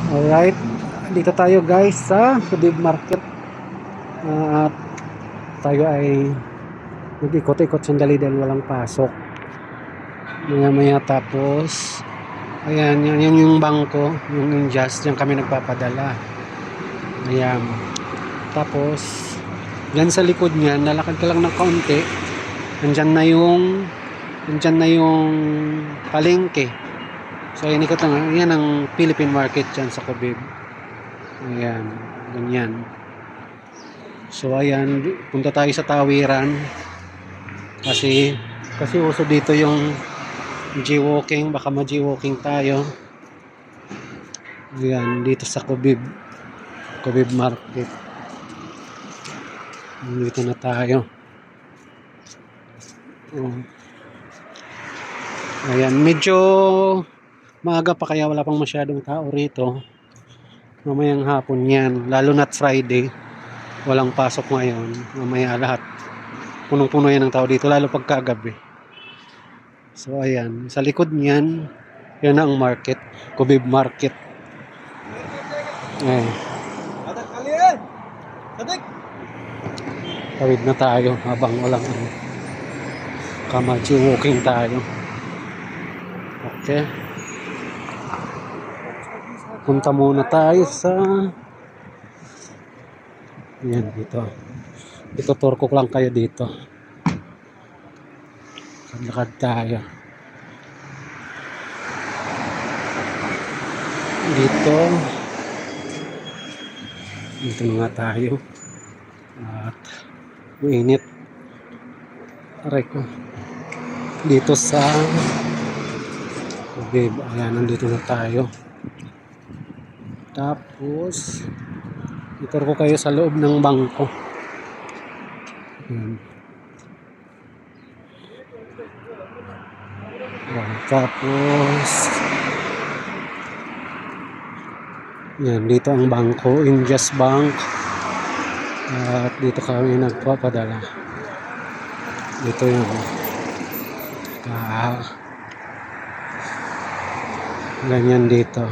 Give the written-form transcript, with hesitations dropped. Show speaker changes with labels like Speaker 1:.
Speaker 1: Alright, dito tayo guys sa Kudib Market. At tayo ay nag-ikot-ikot sandali dahil walang pasok. Maya-maya tapos, ayan, yan yung bangko, yung Injust, yan kami nagpapadala. Ayan. Tapos, dyan sa likod niyan, nalakad ka lang ng kaunti, nandyan na yung palengke. So, inikot lang. Yan ang Philippine market dyan sa Kudib. Ayan, ganyan. So, ayan, punta tayo sa tawiran. Kasi uso dito yung G-walking. Baka ma-G-walking tayo. Ayan, dito sa Kudib Market. Dito na tayo. Ayan, medyo maaga pa kaya wala pang masyadong tao rito. Mamayang hapon yan, lalo na't Friday, walang pasok ngayon. Mamaya lahat punong-puno yan ng tao dito, lalo pagkagabi. So ayan, sa likod niyan, yan ang market, Kudib Market. Tawid na tayo habang walang kamaji walking tayo. Okay, punta muna tayo sa yan dito. Itutur ko lang kayo dito. Lakad tayo dito nga tayo at mainit. Aray ko dito sa Kudib. Ayan, nandito na tayo. Tapos itur ko kayo sa loob ng bangko. Ayan. Tapos yan, dito ang bangko, Injust Bank. At dito kami nagpapadala. Dito yung ganyan dito.